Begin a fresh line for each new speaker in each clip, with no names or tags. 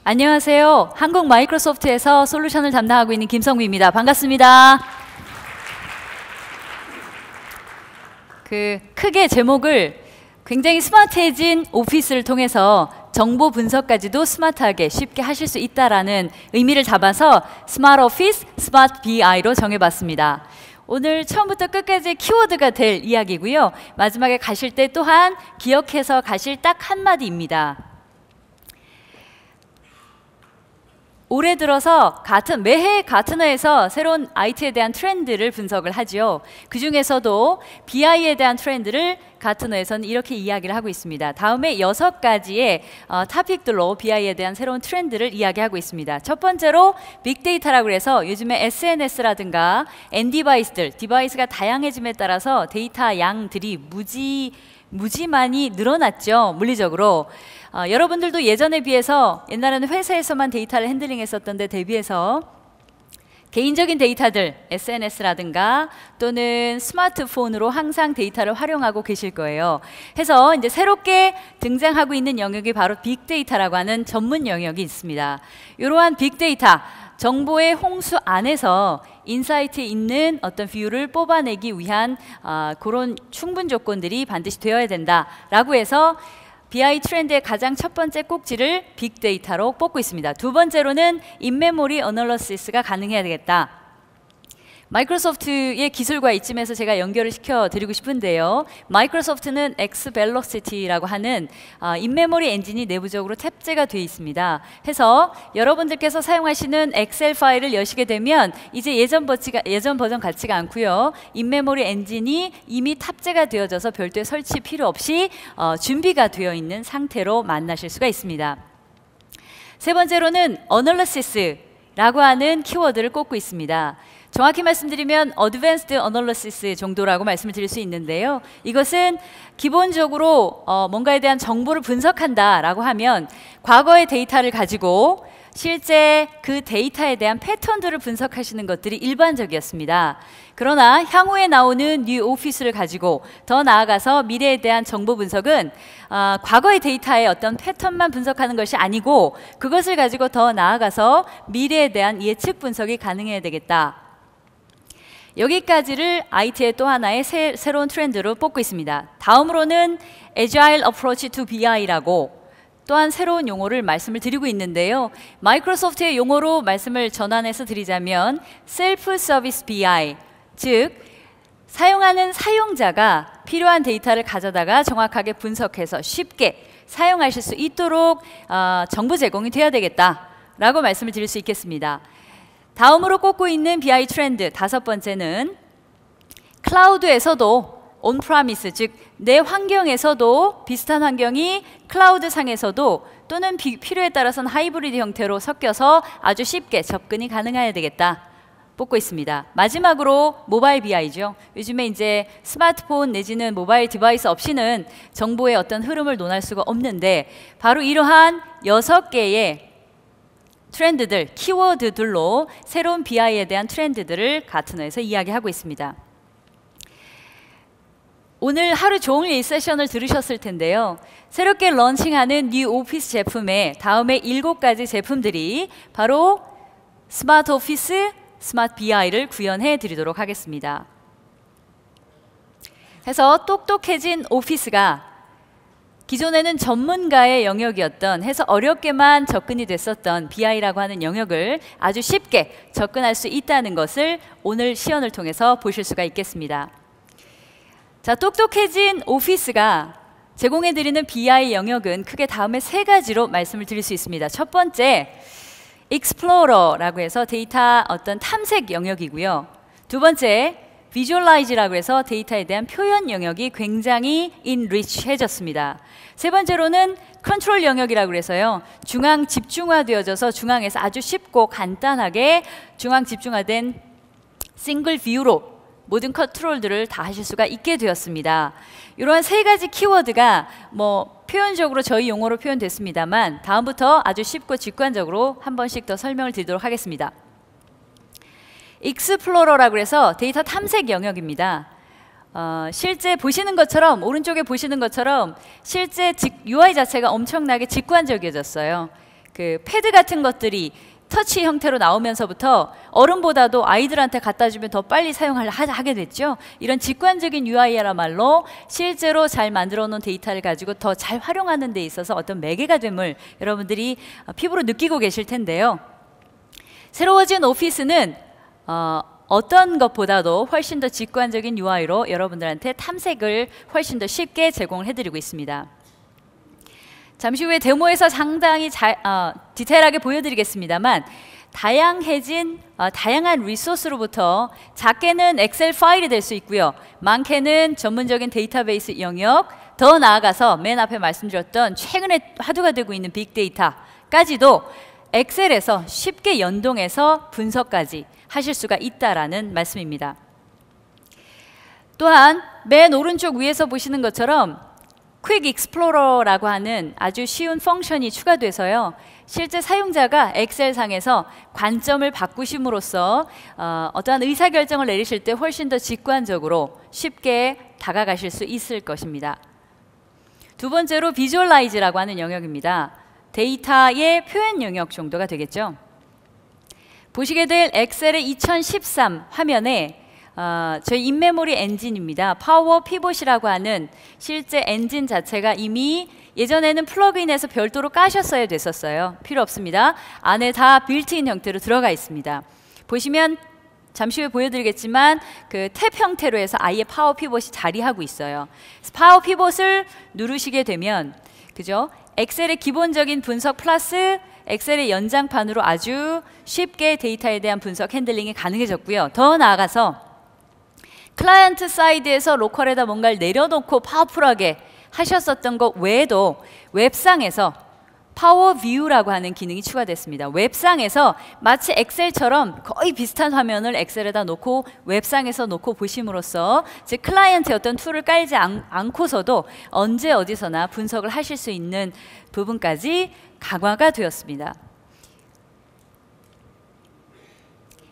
안녕하세요. 한국 마이크로소프트에서 솔루션을 담당하고 있는 김성미입니다. 반갑습니다. 크게 제목을 굉장히 스마트해진 오피스를 통해서 정보 분석까지도 스마트하게 쉽게 하실 수 있다라는 의미를 담아서 스마트 오피스, 스마트 BI로 정해봤습니다. 오늘 처음부터 끝까지 키워드가 될 이야기고요. 마지막에 가실 때 또한 기억해서 가실 딱 한마디입니다. 올해 들어서 매해 가트너에서 새로운 IT에 대한 트렌드를 분석을 하죠. 그 중에서도 BI에 대한 트렌드를 가트너에서는 이렇게 이야기를 하고 있습니다. 다음에 6가지의 토픽들로 BI에 대한 새로운 트렌드를 이야기하고 있습니다. 첫 번째로 빅데이터라고 해서 요즘에 SNS라든가 디바이스가 다양해짐에 따라서 데이터 양들이 무지 많이 늘어났죠. 물리적으로. 여러분들도 예전에 비해서 옛날에는 회사에서만 데이터를 핸들링했었던 데 대비해서 개인적인 데이터들, SNS라든가 또는 스마트폰으로 항상 데이터를 활용하고 계실 거예요. 해서 이제 새롭게 등장하고 있는 영역이 바로 빅데이터라고 하는 전문 영역이 있습니다. 이러한 빅데이터, 정보의 홍수 안에서 인사이트에 있는 어떤 뷰를 뽑아내기 위한 그런 충분 조건들이 반드시 되어야 된다라고 해서 BI 트렌드의 가장 첫 번째 꼭지를 빅데이터로 뽑고 있습니다. 두 번째로는 인메모리 어널리시스가 가능해야 되겠다. 마이크로소프트의 기술과 이쯤에서 제가 연결을 시켜드리고 싶은데요. 마이크로소프트는 Xvelocity라고 하는 인메모리 엔진이 내부적으로 탑재가 되어 있습니다. 해서 여러분들께서 사용하시는 엑셀 파일을 여시게 되면 이제 예전 버전 같지가 않고요. 인메모리 엔진이 이미 탑재가 되어져서 별도의 설치 필요 없이 준비가 되어 있는 상태로 만나실 수가 있습니다. 세 번째로는 어널리시스라고 하는 키워드를 꼽고 있습니다. 정확히 말씀드리면 어드밴스드 어널리시스 정도라고 말씀을 드릴 수 있는데요. 이것은 기본적으로 뭔가에 대한 정보를 분석한다라고 하면 과거의 데이터를 가지고 실제 그 데이터에 대한 패턴들을 분석하시는 것들이 일반적이었습니다. 그러나 향후에 나오는 뉴 오피스를 가지고 더 나아가서 미래에 대한 정보 분석은 과거의 데이터의 어떤 패턴만 분석하는 것이 아니고 그것을 가지고 더 나아가서 미래에 대한 예측 분석이 가능해야 되겠다. 여기까지를 IT의 또 하나의 새로운 트렌드로 뽑고 있습니다. 다음으로는 Agile Approach to BI라고 또한 새로운 용어를 말씀을 드리고 있는데요. 마이크로소프트의 용어로 말씀을 전환해서 드리자면 Self Service BI, 즉 사용하는 사용자가 필요한 데이터를 가져다가 정확하게 분석해서 쉽게 사용하실 수 있도록 정보 제공이 되어야 되겠다라고 말씀을 드릴 수 있겠습니다. 다음으로 꼽고 있는 BI 트렌드 다섯 번째는 클라우드에서도 온프라미스, 즉 내 환경에서도 비슷한 환경이 클라우드 상에서도 또는 필요에 따라서는 하이브리드 형태로 섞여서 아주 쉽게 접근이 가능해야 되겠다 뽑고 있습니다. 마지막으로 모바일 BI죠. 요즘에 이제 스마트폰 내지는 모바일 디바이스 없이는 정보의 어떤 흐름을 논할 수가 없는데 바로 이러한 6개의 트렌드들, 키워드들로 새로운 BI에 대한 트렌드들을 가트너에서 이야기하고 있습니다. 오늘 하루 종일 이 세션을 들으셨을 텐데요. 새롭게 런칭하는 뉴 오피스 제품의 다음에 7가지 제품들이 바로 스마트 오피스, 스마트 BI를 구현해 드리도록 하겠습니다. 해서 똑똑해진 오피스가 기존에는 전문가의 영역이었던 해서 어렵게만 접근이 됐었던 BI라고 하는 영역을 아주 쉽게 접근할 수 있다는 것을 오늘 시연을 통해서 보실 수가 있겠습니다. 자, 똑똑해진 오피스가 제공해드리는 BI 영역은 크게 다음에 3가지로 말씀을 드릴 수 있습니다. 첫 번째, Explorer라고 해서 데이터 어떤 탐색 영역이고요. 두 번째, Visualize라고 해서 데이터에 대한 표현 영역이 굉장히 enrich해졌습니다. 세 번째로는 컨트롤 영역이라고 해서요. 중앙 집중화되어져서 중앙에서 아주 쉽고 간단하게 중앙 집중화된 싱글 뷰로 모든 컨트롤들을 다 하실 수가 있게 되었습니다. 이러한 3가지 키워드가 표현적으로 저희 용어로 표현됐습니다만 다음부터 아주 쉽고 직관적으로 한 번씩 더 설명을 드리도록 하겠습니다. 익스플로러라고 해서 데이터 탐색 영역입니다. 실제 보시는 것처럼 오른쪽에 보시는 것처럼 실제 UI 자체가 엄청나게 직관적이어졌어요. 그 패드 같은 것들이 터치 형태로 나오면서부터 어른보다도 아이들한테 갖다 주면 더 빨리 하게 됐죠. 이런 직관적인 UI야말로 실제로 잘 만들어 놓은 데이터를 가지고 더 잘 활용하는 데 있어서 어떤 매개가 됨을 여러분들이 피부로 느끼고 계실 텐데요. 새로워진 오피스는 어떤 것보다도 훨씬 더 직관적인 UI로 여러분들한테 탐색을 훨씬 더 쉽게 제공을 해드리고 있습니다. 잠시 후에 데모에서 상당히 디테일하게 보여드리겠습니다만 다양한 리소스로부터 작게는 엑셀 파일이 될 수 있고요. 많게는 전문적인 데이터베이스 영역, 더 나아가서 맨 앞에 말씀드렸던 최근에 화두가 되고 있는 빅데이터까지도 엑셀에서 쉽게 연동해서 분석까지 하실 수가 있다라는 말씀입니다. 또한 맨 오른쪽 위에서 보시는 것처럼 Quick Explorer라고 하는 아주 쉬운 펑션이 추가돼서요. 실제 사용자가 엑셀상에서 관점을 바꾸심으로써 어떠한 의사결정을 내리실 때 훨씬 더 직관적으로 쉽게 다가가실 수 있을 것입니다. 두 번째로 Visualize라고 하는 영역입니다. 데이터의 표현 영역 정도가 되겠죠. 보시게 될 엑셀의 2013 화면에 저희 인메모리 엔진입니다. 파워 피봇이라고 하는 실제 엔진 자체가 이미 예전에는 플러그인에서 별도로 까셨어야 됐었어요. 필요 없습니다. 안에 다 빌트인 형태로 들어가 있습니다. 보시면 잠시 후에 보여드리겠지만 그 탭 형태로 해서 아예 파워 피봇이 자리하고 있어요. 파워 피봇을 누르시게 되면 그죠? 엑셀의 기본적인 분석 플러스 엑셀의 연장판으로 아주 쉽게 데이터에 대한 분석 핸들링이 가능해졌고요. 더 나아가서 클라이언트 사이드에서 로컬에다 뭔가를 내려놓고 파워풀하게 하셨었던 것 외에도 웹상에서 파워 뷰라고 하는 기능이 추가됐습니다. 웹상에서 마치 엑셀처럼 거의 비슷한 화면을 엑셀에다 놓고 웹상에서 놓고 보심으로써 즉 클라이언트의 어떤 툴을 깔지 않고서도 언제 어디서나 분석을 하실 수 있는 부분까지 강화가 되었습니다.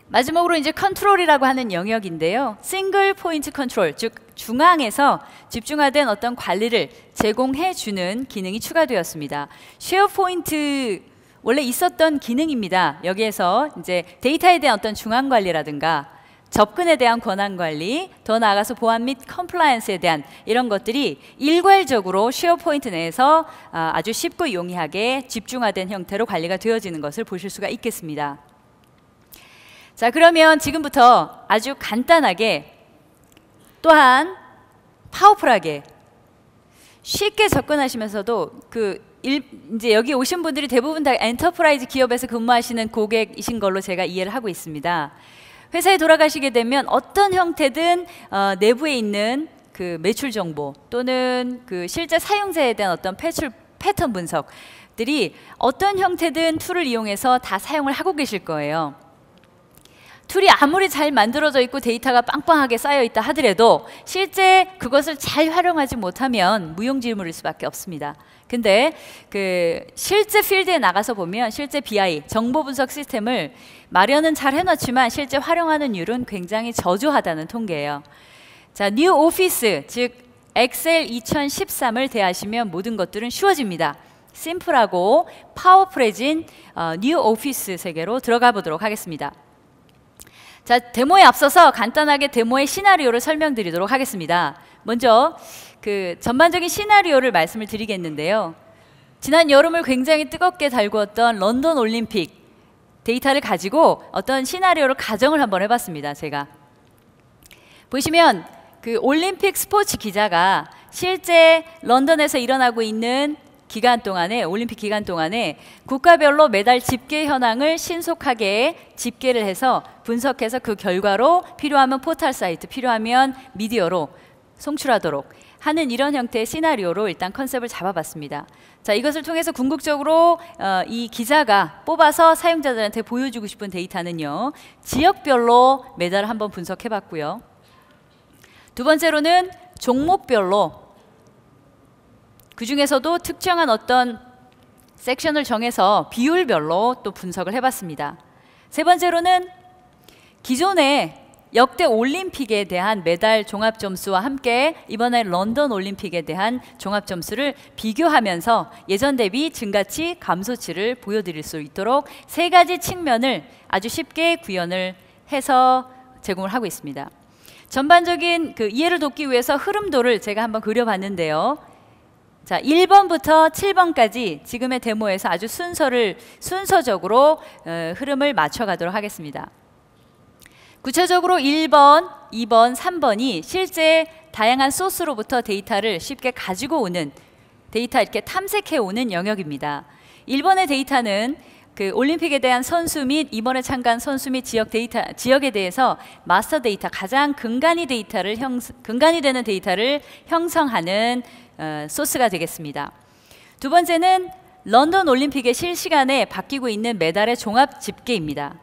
마지막으로 이제 컨트롤이라고 하는 영역인데요. 싱글 포인트 컨트롤, 즉 중앙에서 집중화된 어떤 관리를 제공해 주는 기능이 추가되었습니다. 쉐어 포인트 원래 있었던 기능입니다. 여기에서 이제 데이터에 대한 어떤 중앙 관리라든가 접근에 대한 권한 관리, 더 나아가서 보안 및 컴플라이언스에 대한 이런 것들이 일괄적으로 쉐어 포인트 내에서 아주 쉽고 용이하게 집중화된 형태로 관리가 되어지는 것을 보실 수가 있겠습니다. 자, 그러면 지금부터 아주 간단하게 또한 파워풀하게 쉽게 접근하시면서도 이제 여기 오신 분들이 대부분 다 엔터프라이즈 기업에서 근무하시는 고객이신 걸로 제가 이해를 하고 있습니다. 회사에 돌아가시게 되면 어떤 형태든 내부에 있는 그 매출 정보 또는 그 실제 사용자에 대한 어떤 패턴 분석들이 어떤 형태든 툴을 이용해서 다 사용을 하고 계실 거예요. 툴이 아무리 잘 만들어져 있고 데이터가 빵빵하게 쌓여 있다 하더라도 실제 그것을 잘 활용하지 못하면 무용지물일 수밖에 없습니다. 근데 그 실제 필드에 나가서 보면 실제 BI, 정보 분석 시스템을 마련은 잘 해놓지만 실제 활용하는 율은 굉장히 저조하다는 통계예요. 자, 뉴 오피스, 즉 엑셀 2013을 대하시면 모든 것들은 쉬워집니다. 심플하고 파워풀해진 뉴 오피스 세계로 들어가 보도록 하겠습니다. 자, 데모에 앞서서 간단하게 데모의 시나리오를 설명드리도록 하겠습니다. 먼저 그 전반적인 시나리오를 말씀을 드리겠는데요. 지난 여름을 굉장히 뜨겁게 달구었던 런던 올림픽 데이터를 가지고 어떤 시나리오를 가정을 한번 해봤습니다. 제가 보시면 그 올림픽 스포츠 기자가 실제 런던에서 일어나고 있는 기간 동안에 올림픽 기간 동안에 국가별로 메달 집계 현황을 신속하게 집계를 해서 분석해서 그 결과로 필요하면 포털 사이트, 필요하면 미디어로 송출하도록 하는 이런 형태의 시나리오로 일단 컨셉을 잡아봤습니다. 자, 이것을 통해서 궁극적으로 이 기자가 뽑아서 사용자들한테 보여주고 싶은 데이터는요, 지역별로 메달을 한번 분석해봤고요. 두 번째로는 종목별로 그 중에서도 특정한 어떤 섹션을 정해서 비율별로 또 분석을 해봤습니다. 세 번째로는 기존에 역대 올림픽에 대한 메달 종합 점수와 함께 이번에 런던 올림픽에 대한 종합 점수를 비교하면서 예전 대비 증가치, 감소치를 보여드릴 수 있도록 세 가지 측면을 아주 쉽게 구현을 해서 제공을 하고 있습니다. 전반적인 그 이해를 돕기 위해서 흐름도를 제가 한번 그려봤는데요. 자, 1번부터 7번까지 지금의 데모에서 아주 순서적으로 흐름을 맞춰가도록 하겠습니다. 구체적으로 1번, 2번, 3번이 실제 다양한 소스로부터 데이터를 쉽게 가지고 오는 데이터 이렇게 탐색해 오는 영역입니다. 1번의 데이터는 그 올림픽에 대한 선수 및 이번에 참가한 선수 및 지역에 대해서 마스터 데이터, 가장 근간이 되는 데이터를 형성하는 소스가 되겠습니다. 두 번째는 런던 올림픽의 실시간에 바뀌고 있는 메달의 종합 집계입니다.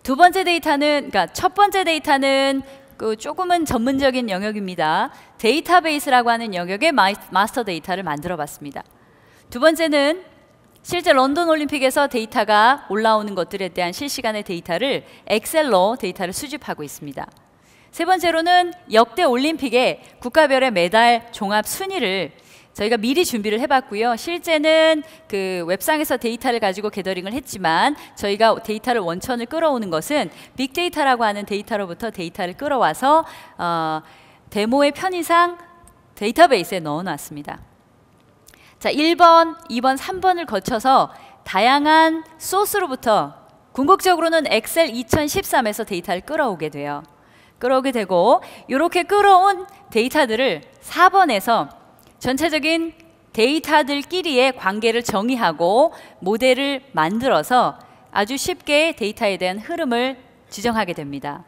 두 번째 데이터는, 그러니까 첫 번째 데이터는 그 조금은 전문적인 영역입니다. 데이터베이스라고 하는 영역의 마스터 데이터를 만들어 봤습니다. 두 번째는 실제 런던 올림픽에서 데이터가 올라오는 것들에 대한 실시간의 데이터를 엑셀로 데이터를 수집하고 있습니다. 세 번째로는 역대 올림픽의 국가별의 메달 종합 순위를 저희가 미리 준비를 해봤고요. 실제는 그 웹상에서 데이터를 가지고 게더링을 했지만 저희가 데이터를 원천을 끌어오는 것은 빅데이터라고 하는 데이터로부터 데이터를 끌어와서 데모의 편의상 데이터베이스에 넣어놨습니다. 자, 1번, 2번, 3번을 거쳐서 다양한 소스로부터 궁극적으로는 엑셀 2013에서 데이터를 끌어오게 되고 이렇게 끌어온 데이터들을 4번에서 전체적인 데이터들끼리의 관계를 정의하고 모델을 만들어서 아주 쉽게 데이터에 대한 흐름을 지정하게 됩니다.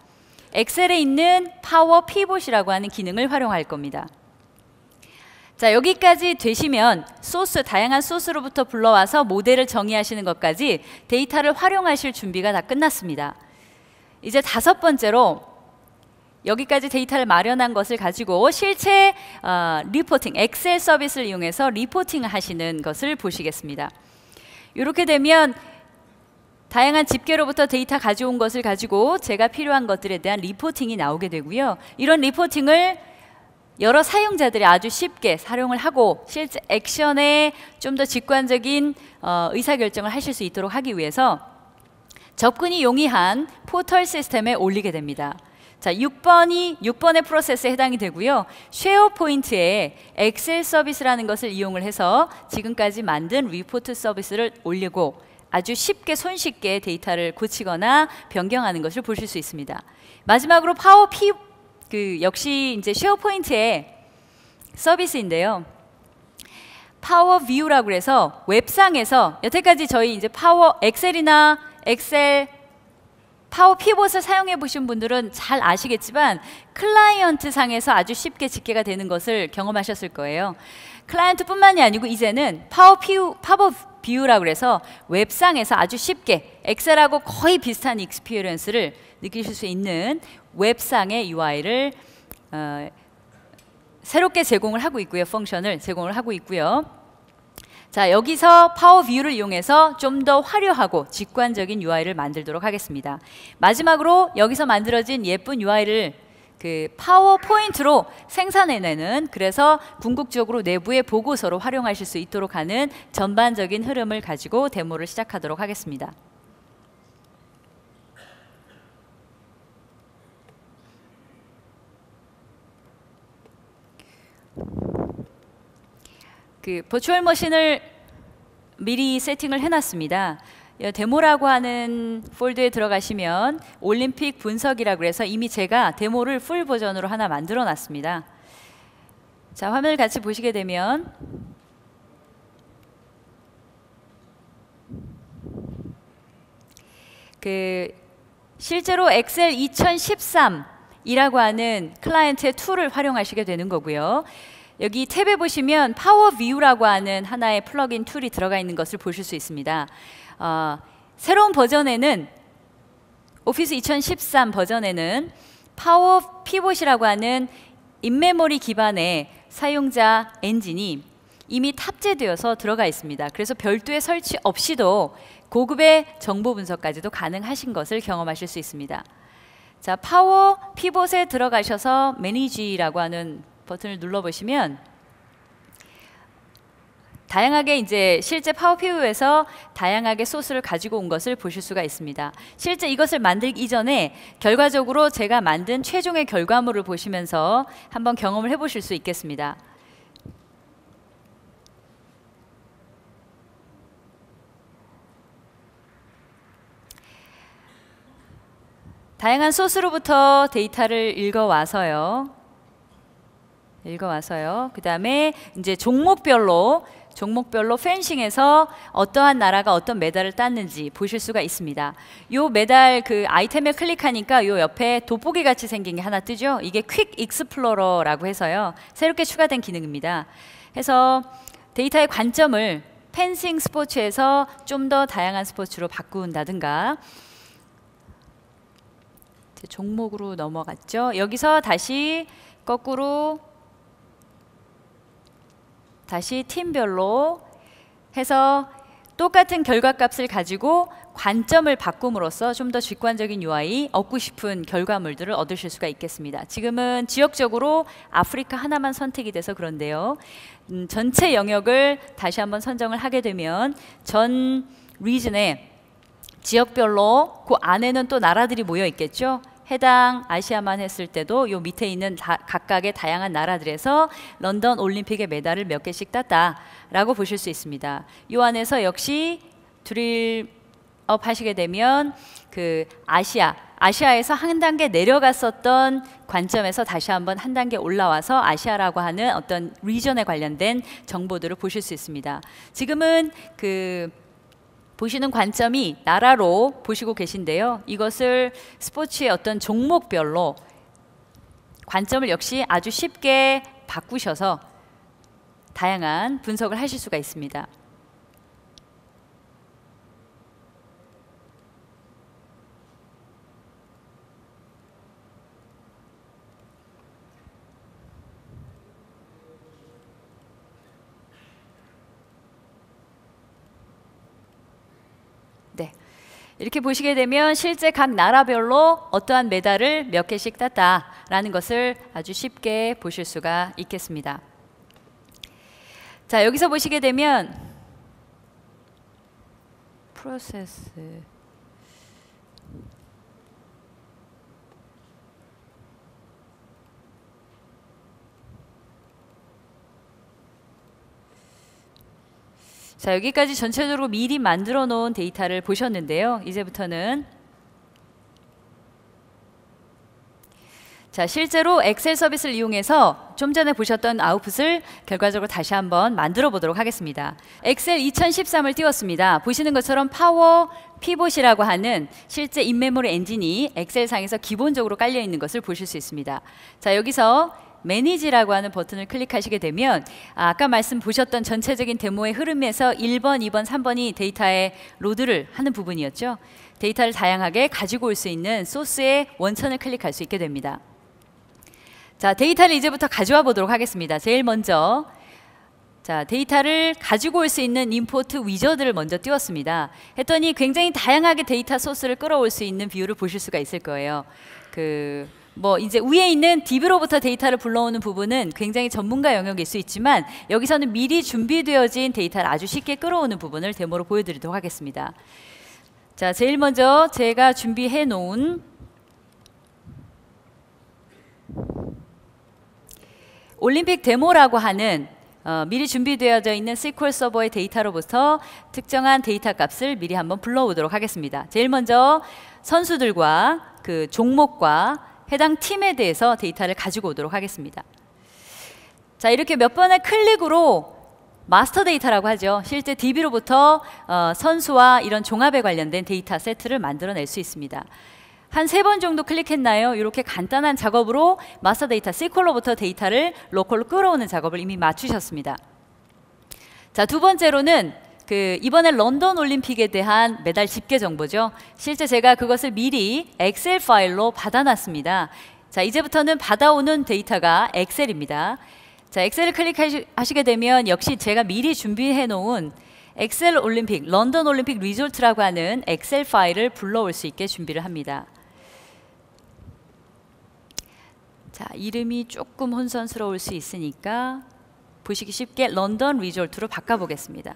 엑셀에 있는 파워 피봇이라고 하는 기능을 활용할 겁니다. 자, 여기까지 되시면 다양한 소스로부터 불러와서 모델을 정의하시는 것까지 데이터를 활용하실 준비가 다 끝났습니다. 이제 다섯 번째로 여기까지 데이터를 마련한 것을 가지고 실제 리포팅, 엑셀 서비스를 이용해서 리포팅을 하시는 것을 보시겠습니다. 이렇게 되면 다양한 집계로부터 데이터 가져온 것을 가지고 제가 필요한 것들에 대한 리포팅이 나오게 되고요. 이런 리포팅을 여러 사용자들이 아주 쉽게 활용을 하고 실제 액션에 좀 더 직관적인 의사결정을 하실 수 있도록 하기 위해서 접근이 용이한 포털 시스템에 올리게 됩니다. 자, 6번의 프로세스에 해당이 되고요. 쉐어포인트에 엑셀 서비스라는 것을 이용을 해서 지금까지 만든 리포트 서비스를 올리고 아주 쉽게 손쉽게 데이터를 고치거나 변경하는 것을 보실 수 있습니다. 마지막으로 역시 이제 쉐어포인트의 서비스인데요. 파워 뷰라고 해서 웹상에서 여태까지 저희 이제 엑셀이나 파워 피봇을 사용해 보신 분들은 잘 아시겠지만 클라이언트 상에서 아주 쉽게 집계가 되는 것을 경험하셨을 거예요. 클라이언트뿐만이 아니고 이제는 파워 뷰라고 해서 웹상에서 아주 쉽게 엑셀하고 거의 비슷한 익스피리언스를 느끼실 수 있는 웹상의 UI를 새롭게 제공을 하고 있고요. 펑션을 제공을 하고 있고요. 자, 여기서 파워 뷰를 이용해서 좀 더 화려하고 직관적인 UI를 만들도록 하겠습니다. 마지막으로 여기서 만들어진 예쁜 UI를 그 파워포인트로 생산해내는, 그래서 궁극적으로 내부의 보고서로 활용하실 수 있도록 하는 전반적인 흐름을 가지고 데모를 시작하도록 하겠습니다. 그 버추얼 머신을 미리 세팅을 해놨습니다. 데모라고 하는 폴더에 들어가시면 올림픽 분석이라고 해서 이미 제가 데모를 풀 버전으로 하나 만들어 놨습니다. 자, 화면을 같이 보시게 되면 실제로 엑셀 2013이라고 하는 클라이언트의 툴을 활용하시게 되는 거고요. 여기 탭에 보시면 파워 뷰라고 하는 하나의 플러그인 툴이 들어가 있는 것을 보실 수 있습니다. 새로운 버전에는 오피스 2013 버전에는 파워 피봇이라고 하는 인메모리 기반의 사용자 엔진이 이미 탑재되어서 들어가 있습니다. 그래서 별도의 설치 없이도 고급의 정보 분석까지도 가능하신 것을 경험하실 수 있습니다. 자, 파워 피봇에 들어가셔서 매니지라고 하는 버튼을 눌러보시면 다양하게 이제 실제 파워 피봇에서 다양하게 소스를 가지고 온 것을 보실 수가 있습니다. 실제 이것을 만들기 이전에 결과적으로 제가 만든 최종의 결과물을 보시면서 한번 경험을 해보실 수 있겠습니다. 다양한 소스로부터 데이터를 읽어와서요. 그 다음에 이제 종목별로 펜싱에서 어떠한 나라가 어떤 메달을 땄는지 보실 수가 있습니다. 요 메달 그 아이템에 클릭하니까 요 옆에 돋보기 같이 생긴 게 하나 뜨죠. 이게 퀵 익스플로러라고 해서요. 새롭게 추가된 기능입니다. 해서 데이터의 관점을 펜싱 스포츠에서 좀 더 다양한 스포츠로 바꾼다든가, 종목으로 넘어갔죠. 여기서 다시 거꾸로 다시 팀별로 해서 똑같은 결과값을 가지고 관점을 바꿈으로써 좀 더 직관적인 UI, 얻고 싶은 결과물들을 얻으실 수가 있겠습니다. 지금은 지역적으로 아프리카 하나만 선택이 돼서 그런데요. 전체 영역을 다시 한번 선정을 하게 되면 전 리전에 지역별로 그 안에는 또 나라들이 모여 있겠죠. 해당 아시아만 했을 때도 요 밑에 있는 각각의 다양한 나라들에서 런던 올림픽의 메달을 몇 개씩 땄다라고 보실 수 있습니다. 요 안에서 역시 드릴업 하시게 되면 그 아시아에서 한 단계 내려갔었던 관점에서 다시 한번 한 단계 올라와서 아시아라고 하는 어떤 리전에 관련된 정보들을 보실 수 있습니다. 지금은 그 보시는 관점이 나라로 보시고 계신데요. 이것을 스포츠의 어떤 종목별로 관점을 역시 아주 쉽게 바꾸셔서 다양한 분석을 하실 수가 있습니다. 네, 이렇게 보시게 되면 실제 각 나라별로 어떠한 메달을 몇 개씩 땄다라는 것을 아주 쉽게 보실 수가 있겠습니다. 자, 여기서 보시게 되면 프로세스 자, 여기까지 전체적으로 미리 만들어 놓은 데이터를 보셨는데요. 이제부터는 자, 실제로 엑셀 서비스를 이용해서 좀 전에 보셨던 아웃풋을 결과적으로 다시 한번 만들어 보도록 하겠습니다. 엑셀 2013을 띄웠습니다. 보시는 것처럼 파워 피봇이라고 하는 실제 인메모리 엔진이 엑셀상에서 기본적으로 깔려 있는 것을 보실 수 있습니다. 자, 여기서 매니지라고 하는 버튼을 클릭하시게 되면 아까 말씀 보셨던 전체적인 데모의 흐름에서 1번, 2번, 3번이 데이터에 로드를 하는 부분이었죠. 데이터를 다양하게 가지고 올 수 있는 소스의 원천을 클릭할 수 있게 됩니다. 자, 데이터를 이제부터 가져와 보도록 하겠습니다. 제일 먼저 자, 데이터를 가지고 올 수 있는 임포트 위저드를 먼저 띄웠습니다. 했더니 굉장히 다양하게 데이터 소스를 끌어올 수 있는 비율을 보실 수가 있을 거예요. 뭐 이제 위에 있는 DB로부터 데이터를 불러오는 부분은 굉장히 전문가 영역일 수 있지만 여기서는 미리 준비되어진 데이터를 아주 쉽게 끌어오는 부분을 데모로 보여드리도록 하겠습니다. 자, 제일 먼저 제가 준비해 놓은 올림픽 데모라고 하는 미리 준비되어져 있는 SQL 서버의 데이터로부터 특정한 데이터 값을 미리 한번 불러오도록 하겠습니다. 제일 먼저 선수들과 그 종목과 해당 팀에 대해서 데이터를 가지고 오도록 하겠습니다. 자, 이렇게 몇 번의 클릭으로 마스터 데이터라고 하죠. 실제 DB로부터 선수와 이런 종합에 관련된 데이터 세트를 만들어낼 수 있습니다. 한 3번 정도 클릭했나요? 이렇게 간단한 작업으로 마스터 데이터 SQL로부터 데이터를 로컬로 끌어오는 작업을 이미 마치셨습니다. 자, 두 번째로는 이번에 런던 올림픽에 대한 메달 집계 정보죠. 실제 제가 그것을 미리 엑셀 파일로 받아놨습니다. 자, 이제부터는 받아오는 데이터가 엑셀입니다. 자, 엑셀을 클릭하시게 되면 역시 제가 미리 준비해 놓은 엑셀 올림픽, 런던 올림픽 리졸트라고 하는 엑셀 파일을 불러올 수 있게 준비를 합니다. 자, 이름이 조금 혼선스러울 수 있으니까 보시기 쉽게 런던 리졸트로 바꿔보겠습니다.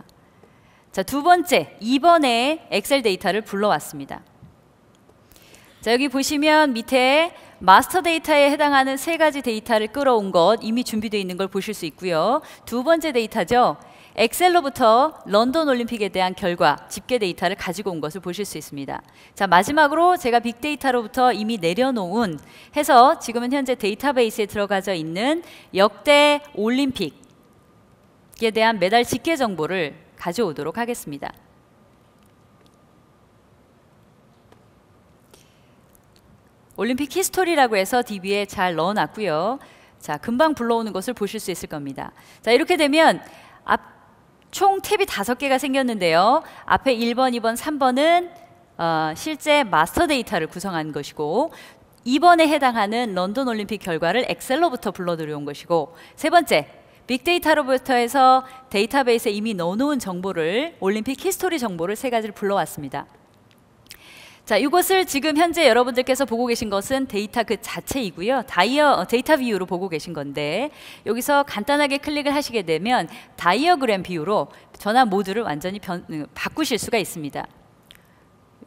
자, 두 번째, 2번에 엑셀 데이터를 불러왔습니다. 자, 여기 보시면 밑에 마스터 데이터에 해당하는 세 가지 데이터를 끌어온 것 이미 준비되어 있는 걸 보실 수 있고요. 두 번째 데이터죠. 엑셀로부터 런던 올림픽에 대한 결과, 집계 데이터를 가지고 온 것을 보실 수 있습니다. 자, 마지막으로 제가 빅데이터로부터 이미 내려놓은 해서 지금은 현재 데이터베이스에 들어가져 있는 역대 올림픽에 대한 메달 집계 정보를 가져오도록 하겠습니다. 올림픽 히스토리라고 해서 DB에 잘 넣어놨고요. 자, 금방 불러오는 것을 보실 수 있을 겁니다. 자, 이렇게 되면 총 탭이 5개가 생겼는데요. 앞에 1번, 2번, 3번은 실제 마스터 데이터를 구성한 것이고 2번에 해당하는 런던 올림픽 결과를 엑셀로부터 불러 들여온 것이고 세 번째, 빅데이터로부터 해서 데이터베이스에 이미 넣어놓은 정보를 올림픽 히스토리 정보를 세 가지를 불러왔습니다. 자, 이것을 지금 현재 여러분들께서 보고 계신 것은 데이터 그 자체이고요. 데이터 뷰로 보고 계신 건데 여기서 간단하게 클릭을 하시게 되면 다이어그램 뷰로 전화 모드를 완전히 바꾸실 수가 있습니다.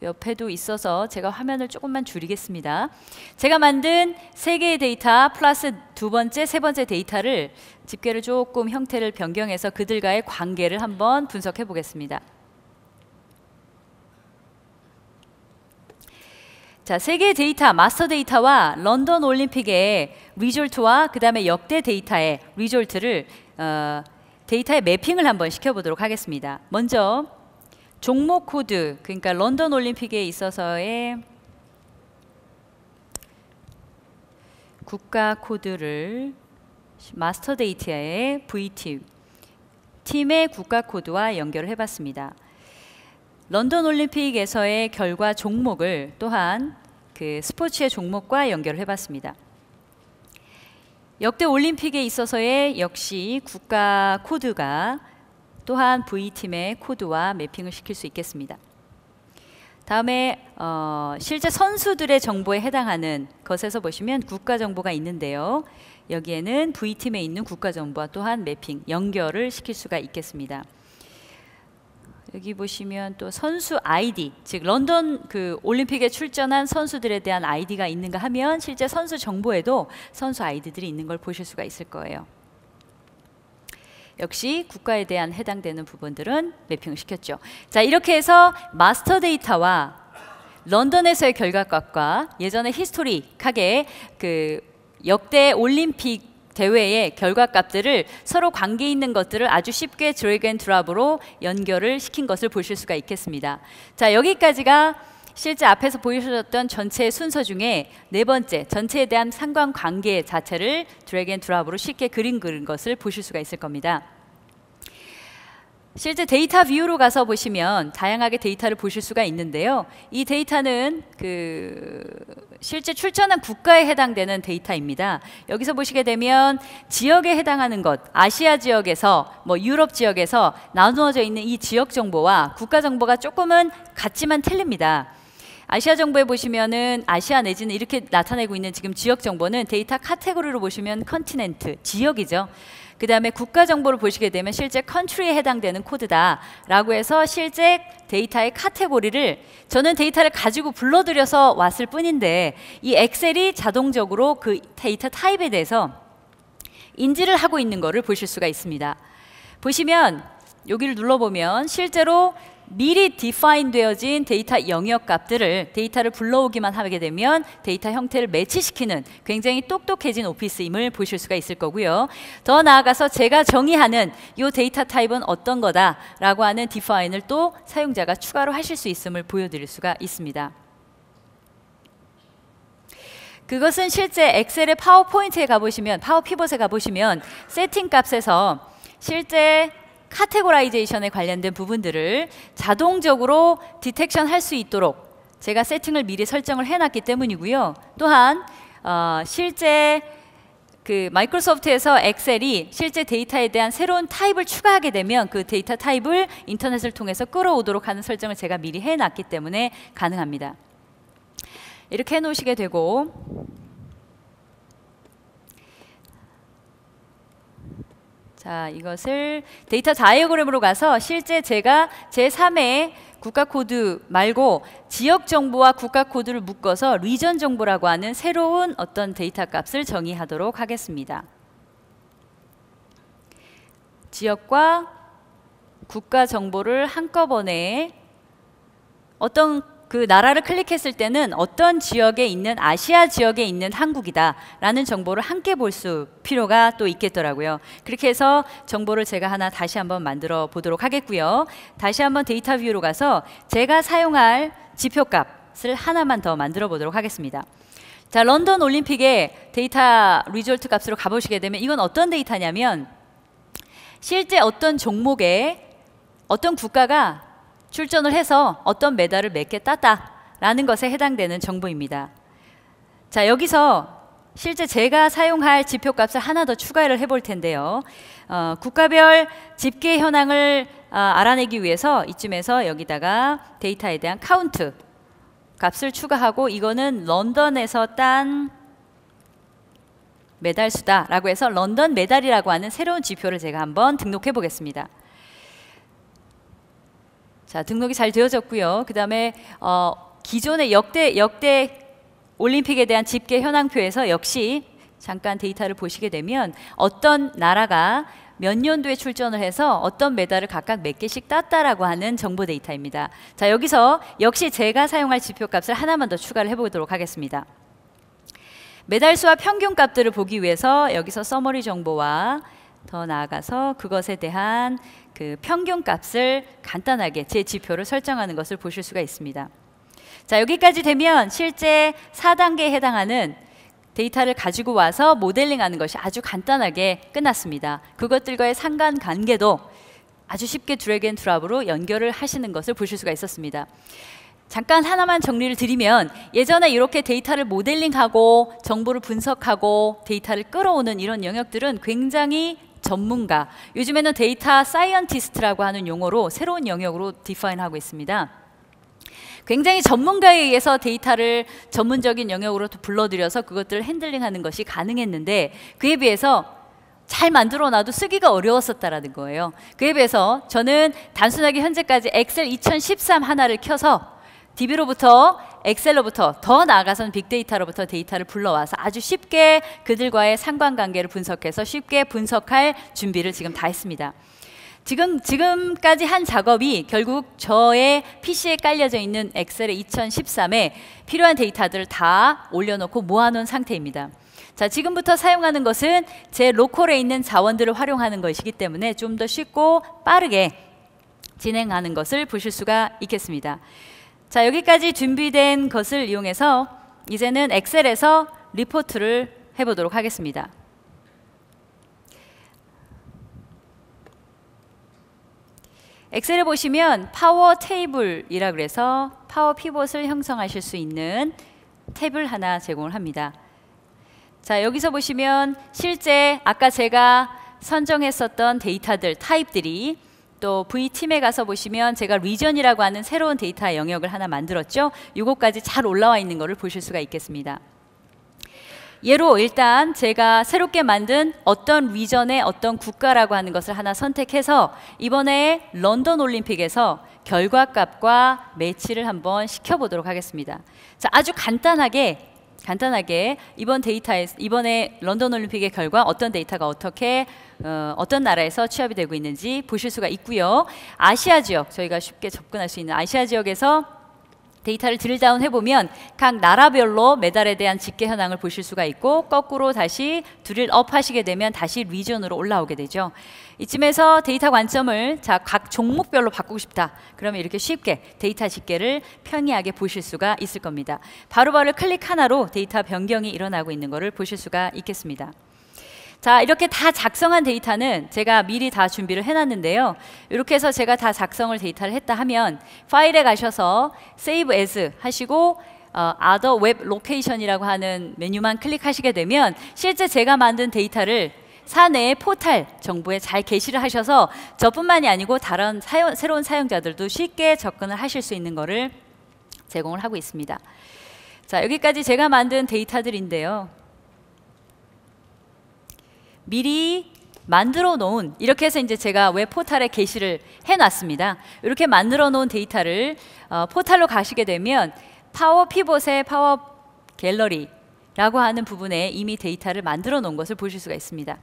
옆에도 있어서 제가 화면을 조금만 줄이겠습니다. 제가 만든 3개의 데이터 플러스 두 번째, 세 번째 데이터를 집계를 조금 형태를 변경해서 그들과의 관계를 한번 분석해 보겠습니다. 자, 3개의 데이터, 마스터 데이터와 런던 올림픽의 리졸트와 그 다음에 역대 데이터의 리졸트를 데이터에 매핑을 한번 시켜보도록 하겠습니다. 먼저 종목 코드, 그러니까 런던 올림픽에 있어서의 국가 코드를 마스터 데이터의 VT, 팀의 국가 코드와 연결을 해봤습니다. 런던 올림픽에서의 결과 종목을 또한 그 스포츠의 종목과 연결을 해봤습니다. 역대 올림픽에 있어서의 역시 국가 코드가 또한 V팀의 코드와 매핑을 시킬 수 있겠습니다. 다음에 실제 선수들의 정보에 해당하는 것에서 보시면 국가 정보가 있는데요. 여기에는 V팀에 있는 국가 정보와 또한 매핑, 연결을 시킬 수가 있겠습니다. 여기 보시면 또 선수 아이디, 즉 런던 그 올림픽에 출전한 선수들에 대한 아이디가 있는가 하면 실제 선수 정보에도 선수 아이디들이 있는 걸 보실 수가 있을 거예요. 역시 국가에 대한 해당되는 부분들은 매핑을 시켰죠. 자, 이렇게 해서 마스터 데이터와 런던에서의 결과값과 예전에 히스토릭하게 그 역대 올림픽 대회의 결과값들을 서로 관계 있는 것들을 아주 쉽게 드래그 앤 드랍으로 연결을 시킨 것을 보실 수가 있겠습니다. 자, 여기까지가 실제 앞에서 보여주셨던 전체의 순서 중에 네 번째, 전체에 대한 상관관계 자체를 드래그 앤 드랍으로 쉽게 그린 것을 보실 수가 있을 겁니다. 실제 데이터 뷰로 가서 보시면 다양하게 데이터를 보실 수가 있는데요. 이 데이터는 실제 출전한 국가에 해당되는 데이터입니다. 여기서 보시게 되면 지역에 해당하는 것, 아시아 지역에서 유럽 지역에서 나누어져 있는 이 지역 정보와 국가 정보가 조금은 같지만 틀립니다. 아시아 정보에 보시면은 아시아 내지는 이렇게 나타내고 있는 지금 지역 정보는 데이터 카테고리로 보시면 컨티넨트, 지역이죠. 그 다음에 국가 정보를 보시게 되면 실제 컨트리에 해당되는 코드다라고 해서 실제 데이터의 카테고리를 저는 데이터를 가지고 불러들여서 왔을 뿐인데 이 엑셀이 자동적으로 그 데이터 타입에 대해서 인지를 하고 있는 것을 보실 수가 있습니다. 보시면 여기를 눌러보면 실제로 미리 디파인 되어진 데이터 영역 값들을 데이터를 불러오기만 하게 되면 데이터 형태를 매치시키는 굉장히 똑똑해진 오피스임을 보실 수가 있을 거고요. 더 나아가서 제가 정의하는 이 데이터 타입은 어떤 거다라고 하는 디파인을 또 사용자가 추가로 하실 수 있음을 보여드릴 수가 있습니다. 그것은 실제 엑셀의 파워포인트에 가보시면, 파워피벗에 가보시면 세팅 값에서 실제 카테고라이제이션에 관련된 부분들을 자동적으로 디텍션 할 수 있도록 제가 세팅을 미리 설정을 해놨기 때문이고요. 또한 실제 그 마이크로소프트에서 엑셀이 실제 데이터에 대한 새로운 타입을 추가하게 되면 그 데이터 타입을 인터넷을 통해서 끌어오도록 하는 설정을 제가 미리 해놨기 때문에 가능합니다. 이렇게 해놓으시게 되고 자, 이것을 데이터 다이어그램으로 가서 실제 제가 제3의 국가 코드 말고 지역 정보와 국가 코드를 묶어서 리전 정보라고 하는 새로운 어떤 데이터 값을 정의하도록 하겠습니다. 지역과 국가 정보를 한꺼번에 어떤 그 나라를 클릭했을 때는 어떤 지역에 있는 아시아 지역에 있는 한국이다 라는 정보를 함께 볼 수 필요가 또 있겠더라고요. 그렇게 해서 정보를 제가 하나 다시 한번 만들어 보도록 하겠고요. 다시 한번 데이터 뷰로 가서 제가 사용할 지표 값을 하나만 더 만들어 보도록 하겠습니다. 자, 런던 올림픽의 데이터 리졸트 값으로 가보시게 되면 이건 어떤 데이터냐면 실제 어떤 종목에 어떤 국가가 출전을 해서 어떤 메달을 몇 개 땄다라는 것에 해당되는 정보입니다. 자, 여기서 실제 제가 사용할 지표값을 하나 더 추가를 해볼 텐데요. 국가별 집계 현황을 알아내기 위해서 이쯤에서 여기다가 데이터에 대한 카운트 값을 추가하고 이거는 런던에서 딴 메달 수다라고 해서 런던 메달이라고 하는 새로운 지표를 제가 한번 등록해 보겠습니다. 자, 등록이 잘 되어졌고요. 그 다음에 기존의 역대 올림픽에 대한 집계 현황표에서 역시 잠깐 데이터를 보시게 되면 어떤 나라가 몇 년도에 출전을 해서 어떤 메달을 각각 몇 개씩 땄다라고 하는 정보 데이터입니다. 자, 여기서 역시 제가 사용할 지표값을 하나만 더 추가를 해보도록 하겠습니다. 메달 수와 평균 값들을 보기 위해서 여기서 서머리 정보와 더 나아가서 그것에 대한 그 평균 값을 간단하게 제 지표를 설정하는 것을 보실 수가 있습니다. 자, 여기까지 되면 실제 4단계에 해당하는 데이터를 가지고 와서 모델링하는 것이 아주 간단하게 끝났습니다. 그것들과의 상관관계도 아주 쉽게 드래그 앤 드랍으로 연결을 하시는 것을 보실 수가 있었습니다. 잠깐 하나만 정리를 드리면 예전에 이렇게 데이터를 모델링하고 정보를 분석하고 데이터를 끌어오는 이런 영역들은 굉장히 전문가, 요즘에는 데이터 사이언티스트라고 하는 용어로 새로운 영역으로 디파인하고 있습니다. 굉장히 전문가에 의해서 데이터를 전문적인 영역으로 불러들여서 그것들을 핸들링하는 것이 가능했는데 그에 비해서 잘 만들어놔도 쓰기가 어려웠었다라는 거예요. 그에 비해서 저는 단순하게 현재까지 엑셀 2013 하나를 켜서 DB로부터 엑셀로부터 더 나아가서는 빅데이터로부터 데이터를 불러와서 아주 쉽게 그들과의 상관관계를 분석해서 쉽게 분석할 준비를 지금 다 했습니다. 지금까지 한 작업이 결국 저의 PC에 깔려져 있는 엑셀의 2013에 필요한 데이터들을 다 올려놓고 모아놓은 상태입니다. 자, 지금부터 사용하는 것은 제 로컬에 있는 자원들을 활용하는 것이기 때문에 좀 더 쉽고 빠르게 진행하는 것을 보실 수가 있겠습니다. 자, 여기까지 준비된 것을 이용해서 이제는 엑셀에서 리포트를 해보도록 하겠습니다. 엑셀에 보시면 파워 테이블이라 그래서 파워 피벗을 형성하실 수 있는 탭을 하나 제공을 합니다. 자, 여기서 보시면 실제 아까 제가 선정했었던 데이터들, 타입들이 또 V팀에 가서 보시면 제가 리전이라고 하는 새로운 데이터 영역을 하나 만들었죠. 이것까지 잘 올라와 있는 것을 보실 수가 있겠습니다. 예로 일단 제가 새롭게 만든 어떤 리전의 어떤 국가라고 하는 것을 하나 선택해서 이번에 런던 올림픽에서 결과값과 매치를 한번 시켜보도록 하겠습니다. 자, 아주 간단하게 이번에 런던 올림픽의 결과 어떤 데이터가 어떤 나라에서 취합이 되고 있는지 보실 수가 있고요. 아시아 지역, 저희가 쉽게 접근할 수 있는 아시아 지역에서 데이터를 드릴다운 해보면 각 나라별로 메달에 대한 집계 현황을 보실 수가 있고 거꾸로 다시 드릴업 하시게 되면 다시 리전으로 올라오게 되죠. 이쯤에서 데이터 관점을 각 종목별로 바꾸고 싶다. 그러면 이렇게 쉽게 데이터 집계를 편리하게 보실 수가 있을 겁니다. 바로바로 클릭 하나로 데이터 변경이 일어나고 있는 것을 보실 수가 있겠습니다. 자, 이렇게 다 작성한 데이터는 제가 미리 다 준비를 해놨는데요. 이렇게 해서 제가 다 작성을 데이터를 했다 하면 파일에 가셔서 Save As 하시고 Other Web Location이라고 하는 메뉴만 클릭하시게 되면 실제 제가 만든 데이터를 사내의 포탈 정보에 잘 게시를 하셔서 저뿐만이 아니고 다른 새로운 사용자들도 쉽게 접근을 하실 수 있는 것을 제공을 하고 있습니다. 자, 여기까지 제가 만든 데이터들인데요. 미리 만들어 놓은, 이렇게 해서 이제 제가 웹 포탈에 게시를 해 놨습니다. 이렇게 만들어 놓은 데이터를 포탈로 가시게 되면 파워 피봇의 파워 갤러리라고 하는 부분에 이미 데이터를 만들어 놓은 것을 보실 수가 있습니다.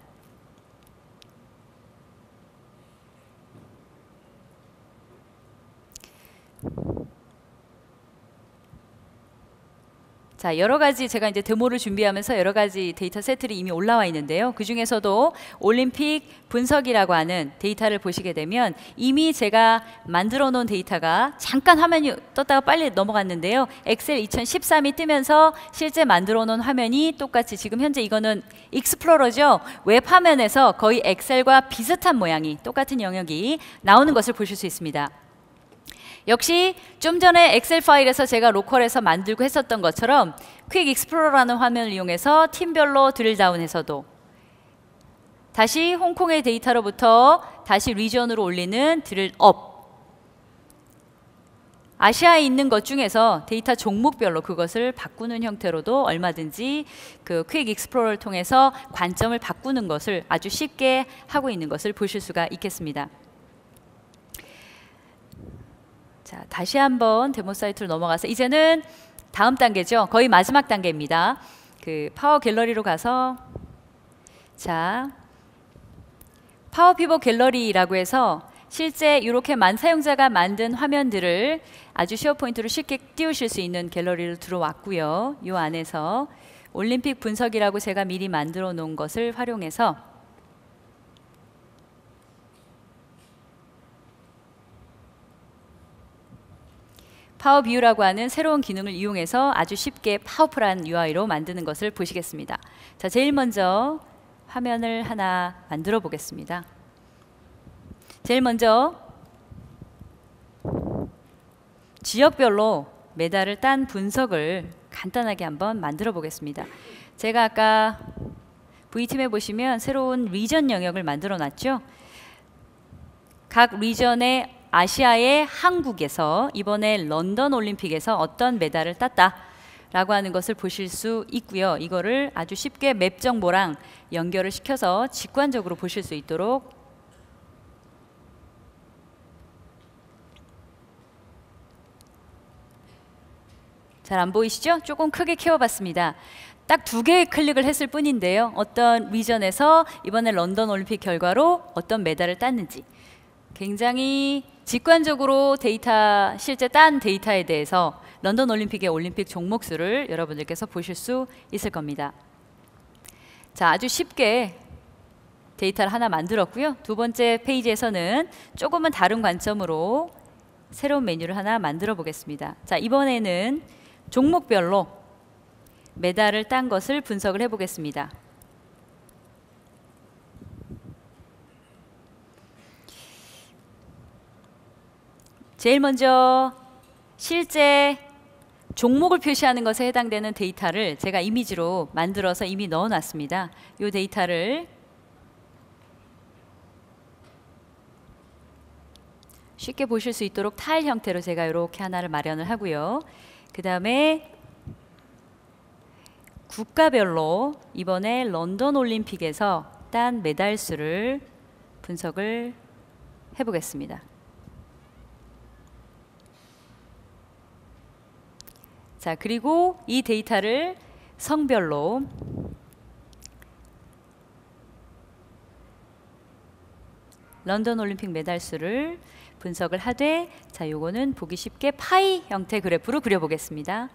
자, 여러 가지 제가 이제 데모를 준비하면서 여러 가지 데이터 세트들이 이미 올라와 있는데요. 그 중에서도 올림픽 분석이라고 하는 데이터를 보시게 되면 이미 제가 만들어 놓은 데이터가 잠깐 화면이 떴다가 빨리 넘어갔는데요. 엑셀 2013이 뜨면서 실제 만들어 놓은 화면이 똑같이, 지금 현재 이거는 익스플로러죠. 웹 화면에서 거의 엑셀과 비슷한 모양이, 똑같은 영역이 나오는 것을 보실 수 있습니다. 역시 좀 전에 엑셀 파일에서 제가 로컬에서 만들고 했었던 것처럼 퀵 익스플로러라는 화면을 이용해서 팀별로 드릴다운해서도 다시 홍콩의 데이터로부터 다시 리전으로 올리는 드릴업, 아시아에 있는 것 중에서 데이터 종목별로 그것을 바꾸는 형태로도 얼마든지 그 퀵 익스플로러를 통해서 관점을 바꾸는 것을 아주 쉽게 하고 있는 것을 보실 수가 있겠습니다. 자, 다시 한번 데모 사이트로 넘어가서 이제는 다음 단계죠. 거의 마지막 단계입니다. 그 파워 갤러리로 가서, 자, 파워 피봇 갤러리라고 해서 실제 이렇게 사용자가 만든 화면들을 아주 쉐어포인트로 쉽게 띄우실 수 있는 갤러리로 들어왔고요. 이 안에서 올림픽 분석이라고 제가 미리 만들어 놓은 것을 활용해서 파워 뷰라고 하는 새로운 기능을 이용해서 아주 쉽게 파워풀한 UI로 만드는 것을 보시겠습니다. 자, 제일 먼저 화면을 하나 만들어 보겠습니다. 제일 먼저 지역별로 메달을 딴 분석을 간단하게 한번 만들어 보겠습니다. 제가 아까 V팀에 보시면 새로운 리전 영역을 만들어 놨죠. 각 리전의 아시아의 한국에서 이번에 런던 올림픽에서 어떤 메달을 땄다라고 하는 것을 보실 수 있고요. 이거를 아주 쉽게 맵 정보랑 연결을 시켜서 직관적으로 보실 수 있도록 잘 안 보이시죠? 조금 크게 키워봤습니다. 딱 2개의 클릭을 했을 뿐인데요. 어떤 리전에서 이번에 런던 올림픽 결과로 어떤 메달을 땄는지 굉장히 직관적으로 데이터, 실제 딴 데이터에 대해서 런던 올림픽의 올림픽 종목 수를 여러분들께서 보실 수 있을 겁니다. 자, 아주 쉽게 데이터를 하나 만들었고요. 두 번째 페이지에서는 조금은 다른 관점으로 새로운 메뉴를 하나 만들어 보겠습니다. 자, 이번에는 종목별로 메달을 딴 것을 분석을 해 보겠습니다. 제일 먼저 실제 종목을 표시하는 것에 해당되는 데이터를 제가 이미지로 만들어서 이미 넣어 놨습니다. 이 데이터를 쉽게 보실 수 있도록 타일 형태로 제가 이렇게 하나를 마련을 하고요. 그 다음에 국가별로 이번에 런던 올림픽에서 딴 메달 수를 분석을 해보겠습니다. 자, 그리고 이 데이터를 성별로 런던 올림픽 메달 수를 분석을 하되, 자, 요거는 보기 쉽게 파이 형태 그래프로 그려보겠습니다.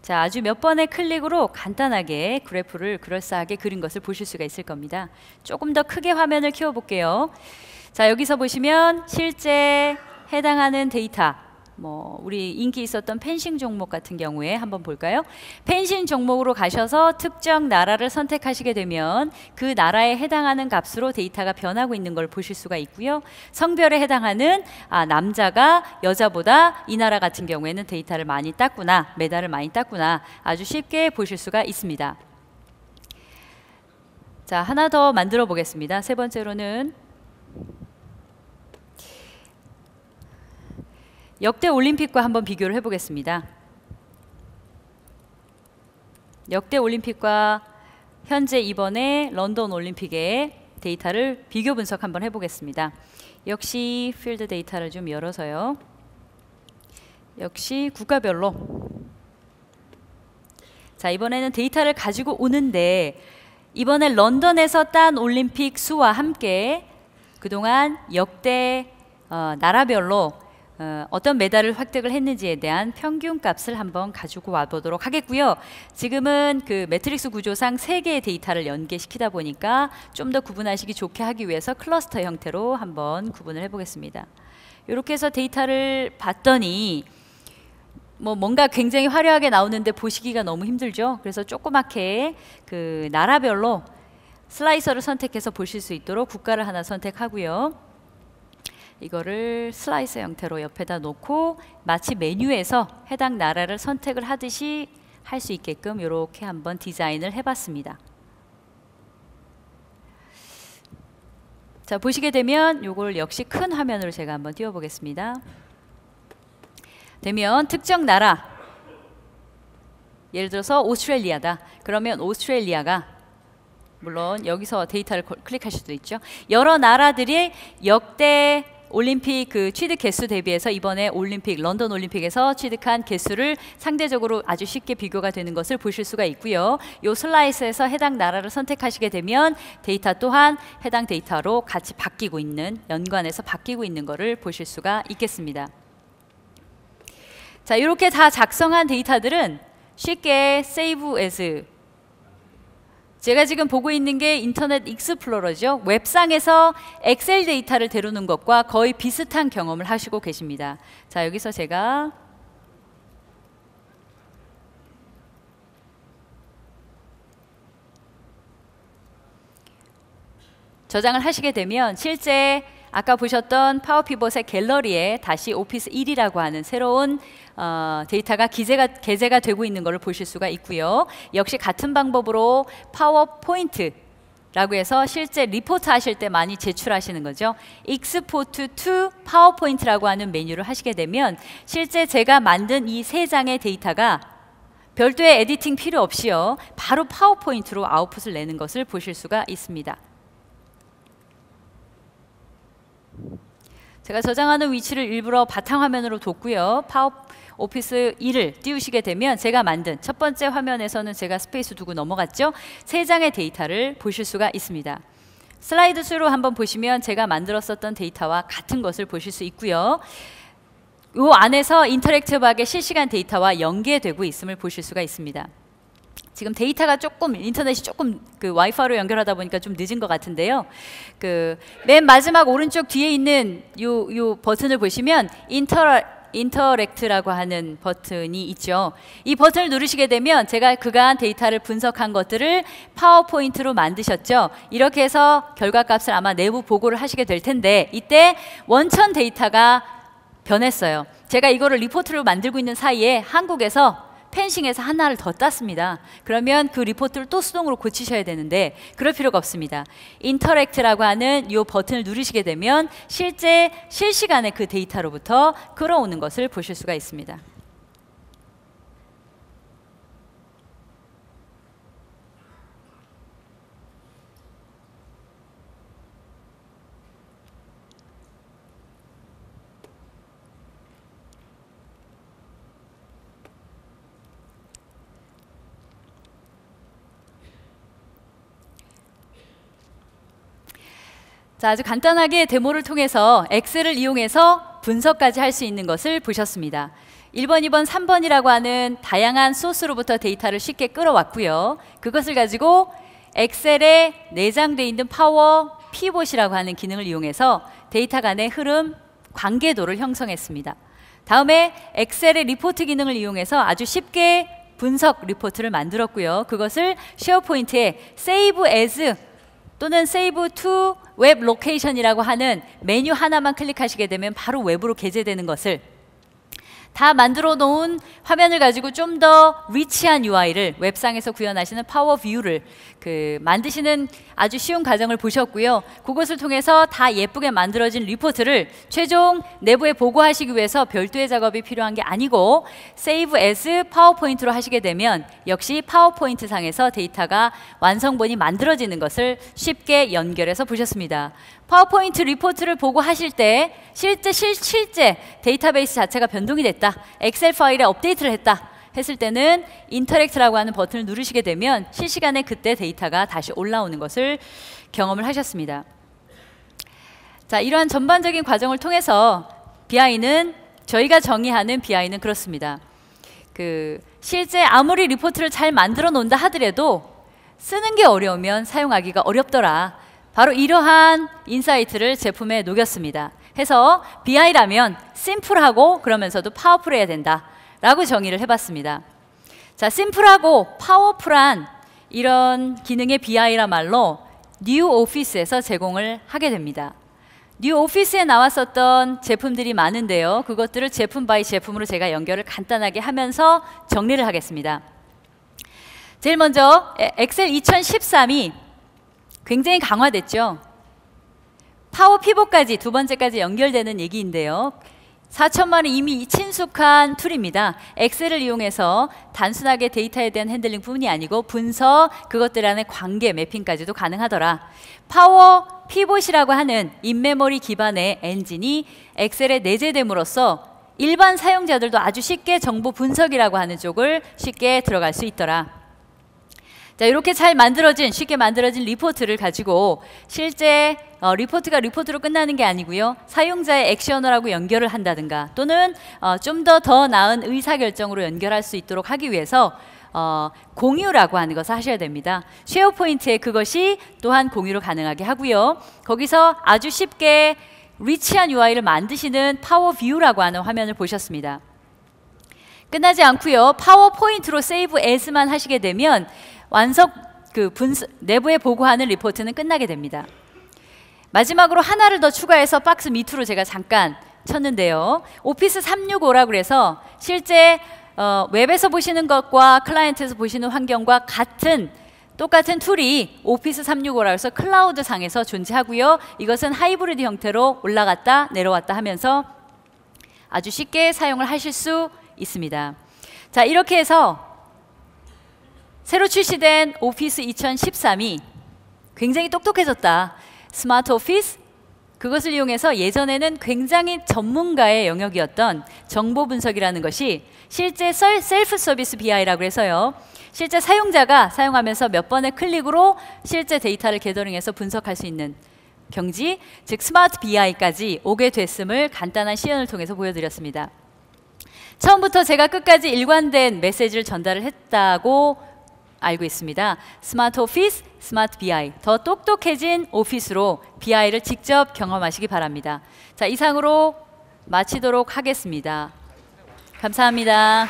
자, 아주 몇 번의 클릭으로 간단하게 그래프를 그럴싸하게 그린 것을 보실 수가 있을 겁니다. 조금 더 크게 화면을 키워볼게요. 자, 여기서 보시면 실제 해당하는 데이터, 우리 인기 있었던 펜싱 종목 같은 경우에 한번 볼까요? 펜싱 종목으로 가셔서 특정 나라를 선택하시게 되면 그 나라에 해당하는 값으로 데이터가 변하고 있는 걸 보실 수가 있고요. 성별에 해당하는 남자가 여자보다 이 나라 같은 경우에는 데이터를 많이 땄구나, 메달을 많이 땄구나, 아주 쉽게 보실 수가 있습니다. 자, 하나 더 만들어 보겠습니다. 세 번째로는 역대 올림픽과 한번 비교를 해보겠습니다. 역대 올림픽과 현재 이번에 런던 올림픽의 데이터를 비교 분석 한번 해보겠습니다. 역시 필드 데이터를 좀 열어서요. 역시 국가별로. 자, 이번에는 데이터를 가지고 오는데 이번에 런던에서 딴 올림픽 수와 함께 그동안 역대 나라별로 어떤 메달을 획득을 했는지에 대한 평균 값을 한번 가지고 와보도록 하겠고요. 지금은 그 매트릭스 구조상 3개의 데이터를 연계시키다 보니까 좀 더 구분하시기 좋게 하기 위해서 클러스터 형태로 한번 구분을 해보겠습니다. 이렇게 해서 데이터를 봤더니 뭔가 굉장히 화려하게 나오는데 보시기가 너무 힘들죠. 그래서 조그맣게 그 나라별로 슬라이서를 선택해서 보실 수 있도록 국가를 하나 선택하고요. 이거를 슬라이서 형태로 옆에다 놓고 마치 메뉴에서 해당 나라를 선택을 하듯이 할 수 있게끔 이렇게 한번 디자인을 해봤습니다. 자, 보시게 되면 이걸 역시 큰 화면으로 제가 한번 띄워보겠습니다. 되면 특정 나라, 예를 들어서 오스트레일리아다. 그러면 오스트레일리아가 물론 여기서 데이터를 클릭하실 수도 있죠. 여러 나라들이 역대 올림픽 그 취득 개수 대비해서 이번에 올림픽 런던 올림픽에서 취득한 개수를 상대적으로 아주 쉽게 비교가 되는 것을 보실 수가 있고요. 이 슬라이스에서 해당 나라를 선택하시게 되면 데이터 또한 해당 데이터로 같이 바뀌고 있는, 연관해서 바뀌고 있는 것을 보실 수가 있겠습니다. 자, 이렇게 다 작성한 데이터들은 쉽게 Save As, 제가 지금 보고 있는 게 인터넷 익스플로러죠. 웹상에서 엑셀 데이터를 다루는 것과 거의 비슷한 경험을 하시고 계십니다. 자, 여기서 제가 저장을 하시게 되면 실제 아까 보셨던 파워피벗의 갤러리에 다시 오피스 1이라고 하는 새로운 데이터가 게재가 되고 있는 것을 보실 수가 있고요. 역시 같은 방법으로 파워포인트라고 해서 실제 리포트 하실 때 많이 제출하시는 거죠. Export to PowerPoint라고 하는 메뉴를 하시게 되면 실제 제가 만든 이 3장의 데이터가 별도의 에디팅 필요 없이요. 바로 파워포인트로 아웃풋을 내는 것을 보실 수가 있습니다. 제가 저장하는 위치를 일부러 바탕화면으로 뒀고요. 오피스 1을 띄우시게 되면 제가 만든 첫 번째 화면에서는 제가 스페이스 두고 넘어갔죠. 3장의 데이터를 보실 수가 있습니다. 슬라이드 수로 한번 보시면 제가 만들었었던 데이터와 같은 것을 보실 수 있고요. 이 안에서 인터랙티브하게 실시간 데이터와 연계되고 있음을 보실 수가 있습니다. 지금 데이터가 조금 인터넷이 조금 그 와이파이로 연결하다 보니까 좀 늦은 것 같은데요. 그 맨 마지막 오른쪽 뒤에 있는 요 버튼을 보시면 인터랙트라고 하는 버튼이 있죠. 이 버튼을 누르시게 되면 제가 그간 데이터를 분석한 것들을 파워포인트로 만드셨죠. 이렇게 해서 결과값을 아마 내부 보고를 하시게 될 텐데 이때 원천 데이터가 변했어요. 제가 이거를 리포트로 만들고 있는 사이에 한국에서 펜싱에서 하나를 더 땄습니다. 그러면 그 리포트를 또 수동으로 고치셔야 되는데 그럴 필요가 없습니다. 인터랙트라고 하는 이 버튼을 누르시게 되면 실시간에 그 데이터로부터 끌어오는 것을 보실 수가 있습니다. 자, 아주 간단하게 데모를 통해서 엑셀을 이용해서 분석까지 할 수 있는 것을 보셨습니다. 1번, 2번, 3번이라고 하는 다양한 소스로부터 데이터를 쉽게 끌어왔고요. 그것을 가지고 엑셀에 내장되어 있는 파워 피봇이라고 하는 기능을 이용해서 데이터 간의 흐름, 관계도를 형성했습니다. 다음에 엑셀의 리포트 기능을 이용해서 아주 쉽게 분석 리포트를 만들었고요. 그것을 쉐어포인트에 Save As 또는 Save to 웹 로케이션이라고 하는 메뉴 하나만 클릭하시게 되면 바로 웹으로 게재되는 것을, 다 만들어 놓은 화면을 가지고 좀 더 리치한 UI를 웹상에서 구현하시는 파워 뷰를 만드시는 아주 쉬운 과정을 보셨고요. 그것을 통해서 다 예쁘게 만들어진 리포트를 최종 내부에 보고하시기 위해서 별도의 작업이 필요한 게 아니고 Save as 파워포인트로 하시게 되면 역시 파워포인트 상에서 데이터가 완성본이 만들어지는 것을 쉽게 연결해서 보셨습니다. 파워포인트 리포트를 보고 하실 때 실제 데이터베이스 자체가 변동이 됐다, 엑셀 파일에 업데이트를 했다 했을 때는 인터랙트라고 하는 버튼을 누르시게 되면 실시간에 그때 데이터가 다시 올라오는 것을 경험을 하셨습니다. 자, 이러한 전반적인 과정을 통해서 BI는 저희가 정의하는 BI는 그렇습니다. 실제 아무리 리포트를 잘 만들어 놓는다 하더라도 쓰는 게 어려우면 사용하기가 어렵더라. 바로 이러한 인사이트를 제품에 녹였습니다. 해서 BI라면 심플하고 그러면서도 파워풀해야 된다 라고 정의를 해봤습니다. 자, 심플하고 파워풀한 이런 기능의 BI라 말로 뉴 오피스에서 제공을 하게 됩니다. 뉴 오피스에 나왔었던 제품들이 많은데요. 그것들을 제품 바이 제품으로 제가 연결을 간단하게 하면서 정리를 하겠습니다. 제일 먼저 엑셀 2013이 굉장히 강화됐죠. 파워 피봇까지 두 번째까지 연결되는 얘기인데요. 4천만은 이미 친숙한 툴입니다. 엑셀을 이용해서 단순하게 데이터에 대한 핸들링 뿐이 아니고 분석, 그것들 안에 관계 매핑까지도 가능하더라. 파워 피봇이라고 하는 인메모리 기반의 엔진이 엑셀에 내재됨으로써 일반 사용자들도 아주 쉽게 정보 분석이라고 하는 쪽을 쉽게 들어갈 수 있더라. 자, 이렇게 잘 만들어진, 쉽게 만들어진 리포트를 가지고 실제 리포트가 리포트로 끝나는 게 아니고요. 사용자의 액션을하고 연결을 한다든가 또는 좀 더 나은 의사결정으로 연결할 수 있도록 하기 위해서 공유라고 하는 것을 하셔야 됩니다. 쉐어포인트에 그것이 또한 공유로 가능하게 하고요. 거기서 아주 쉽게 리치한 UI를 만드시는 파워 뷰라고 하는 화면을 보셨습니다. 끝나지 않고요. 파워포인트로 세이브 as만 하시게 되면 완성 내부에 보고하는 리포트는 끝나게 됩니다. 마지막으로 하나를 더 추가해서 박스 밑으로 제가 잠깐 쳤는데요. 오피스 365라고 그래서 실제 웹에서 보시는 것과 클라이언트에서 보시는 환경과 똑같은 툴이 오피스 365라고 해서 클라우드 상에서 존재하고요. 이것은 하이브리드 형태로 올라갔다 내려왔다 하면서 아주 쉽게 사용을 하실 수 있습니다. 자, 이렇게 해서 새로 출시된 오피스 2013이 굉장히 똑똑해졌다. 스마트 오피스, 그것을 이용해서 예전에는 굉장히 전문가의 영역이었던 정보 분석이라는 것이 실제 셀프 서비스 BI라고 해서요. 실제 사용자가 사용하면서 몇 번의 클릭으로 실제 데이터를 게더링해서 분석할 수 있는 경지, 즉 스마트 BI까지 오게 됐음을 간단한 시연을 통해서 보여드렸습니다. 처음부터 제가 끝까지 일관된 메시지를 전달을 했다고 알고 있습니다. 스마트 오피스, 스마트 BI, 더 똑똑해진 오피스로 BI를 직접 경험하시기 바랍니다. 자, 이상으로 마치도록 하겠습니다. 감사합니다.